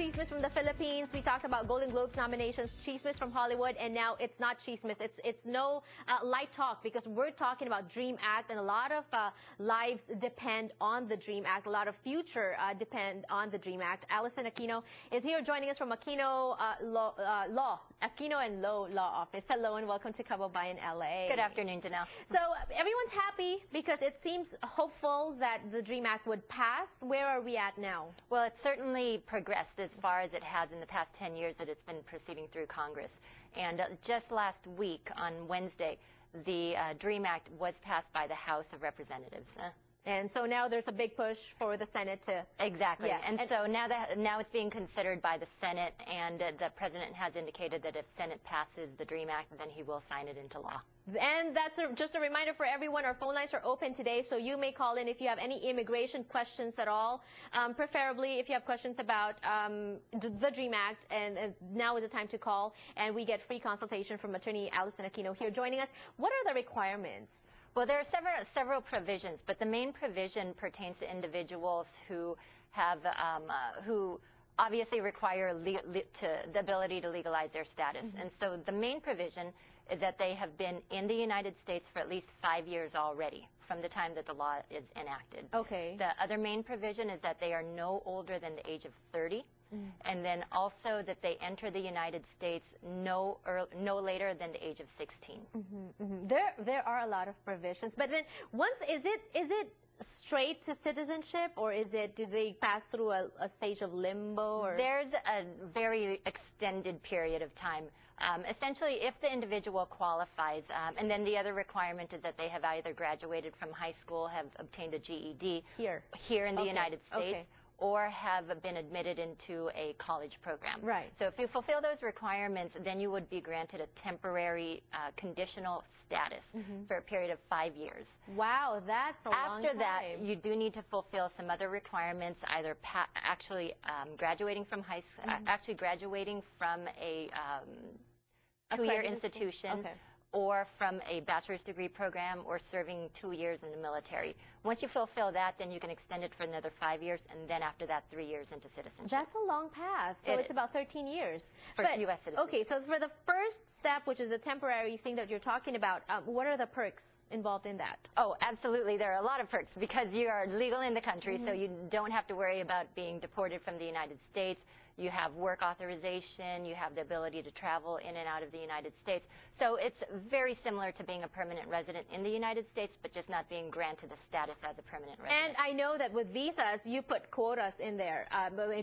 Chismis from the Philippines. We talked about Golden Globes nominations, Chismis from Hollywood, and now it's not Chismis. It's no light talk because we're talking about DREAM Act, and a lot of lives depend on the DREAM Act. A lot of future depend on the DREAM Act. Allison Aquino is here joining us from Aquino Aquino and Low Law Office. Hello and welcome to Kababayan, LA. Good afternoon, Janelle. So everyone's happy because it seems hopeful that the DREAM Act would pass. Where are we at now? Well, it's certainly progressed as far as it has in the past 10 years that it's been proceeding through Congress. And just last week on Wednesday, the DREAM Act was passed by the House of Representatives. And so now there's a big push for the Senate to... Exactly. Yeah. And so now it's being considered by the Senate, and the President has indicated that if Senate passes the DREAM Act, then he will sign it into law. And that's just a reminder for everyone, our phone lines are open today, so you may call in if you have any immigration questions at all. Preferably if you have questions about the DREAM Act, and now is the time to call, and we get free consultation from Attorney Allison Aquino here joining us. What are the requirements? Well, there are several provisions, but the main provision pertains to individuals who have who obviously require the ability to legalize their status. Mm-hmm. And so the main provision is that they have been in the United States for at least 5 years already from the time that the law is enacted. Okay. The other main provision is that they are no older than the age of 30. And then also that they enter the United States no later than the age of 16. There are a lot of provisions, but then once is it straight to citizenship, or do they pass through a stage of limbo? Or? There's a very extended period of time. Essentially, if the individual qualifies, and then the other requirement is that they have either graduated from high school, have obtained a GED here in the United States. Okay. Or have been admitted into a college program. Right. So if you fulfill those requirements, then you would be granted a temporary conditional status for a period of 5 years. Wow, that's a long time. After that, you do need to fulfill some other requirements, either graduating from high school, actually graduating from a two-year institution. Okay. Or from a bachelor's degree program, or serving 2 years in the military. Once you fulfill that, then you can extend it for another 5 years, and then after that, 3 years into citizenship. That's a long path. So it's about 13 years. For U.S. citizens. Okay, so for the first step, which is a temporary thing that you're talking about, what are the perks involved in that? Oh, absolutely. There are a lot of perks because you are legal in the country, so you don't have to worry about being deported from the United States. You have work authorization, you have the ability to travel in and out of the United States. So it's very similar to being a permanent resident in the United States, but just not being granted the status as a permanent resident. And I know that with visas, you put quotas in there.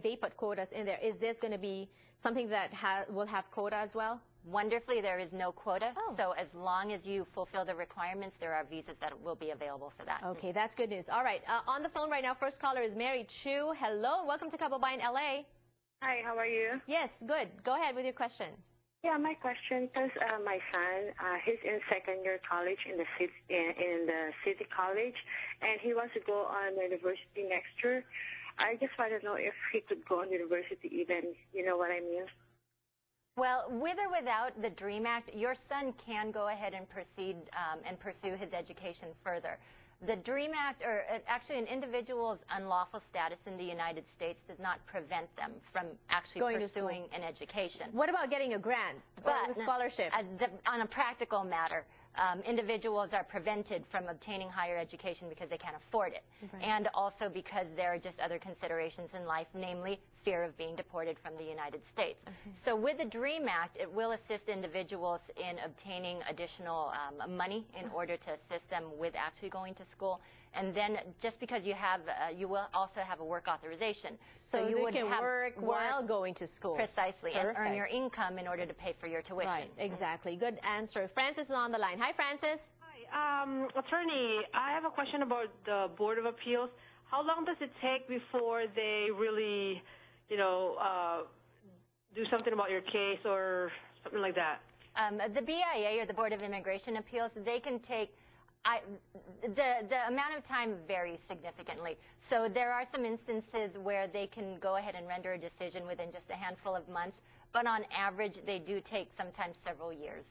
They put quotas in there. Is this going to be something that will have quota as well? Wonderfully, there is no quota. Oh. So as long as you fulfill the requirements, there are visas that will be available for that. Okay, that's good news. All right, on the phone right now, first caller is Mary Chu. Hello, welcome to Kababayan, LA. Hi, how are you? Yes, good. Go ahead with your question. Yeah, my question is my son, he's in second year college in the city college, and he wants to go on university next year. I just want to know if he could go on university even, you know what I mean? Well, with or without the DREAM Act, your son can go ahead and proceed and pursue his education further. The DREAM Act, or actually an individual's unlawful status in the United States, does not prevent them from actually pursuing an education. What about getting a grant or a scholarship? On a practical matter, individuals are prevented from obtaining higher education because they can't afford it. Right. And also because there are just other considerations in life, namely fear of being deported from the United States. So with the DREAM Act, it will assist individuals in obtaining additional money in order to assist them with actually going to school. And then just because you have, you will also have a work authorization. So you would work while going to school. Precisely. Perfect. And earn your income in order to pay for your tuition. Right, exactly. Good answer. Francis is on the line. Hi, Francis. Hi, attorney, I have a question about the Board of Appeals. How long does it take before they really, you know, do something about your case or something like that? The BIA, or the Board of Immigration Appeals, they can take the amount of time varies significantly. So there are some instances where they can go ahead and render a decision within just a handful of months, but on average, they do take sometimes several years.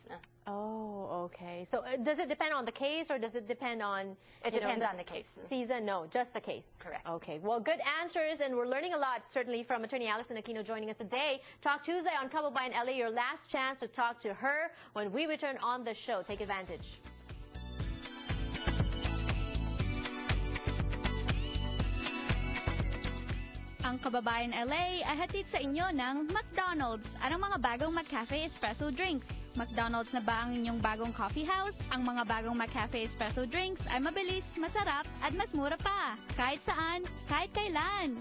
Oh, okay. So does it depend on the case, or does it depend on... It depends on the case. Season? No, just the case. Correct. Okay. Well, good answers, and we're learning a lot, certainly, from Attorney Allison Aquino joining us today. Talk Tuesday on Kababayan LA, your last chance to talk to her when we return on the show. Take advantage. Ang Kababayan LA ay hatid sa inyo ng McDonald's at ang mga bagong McCafe Espresso drinks. McDonald's na ba ang inyong bagong coffee house? Ang mga bagong McCafe Espresso drinks ay mabilis, masarap at mas mura pa. Kahit saan, kahit kailan.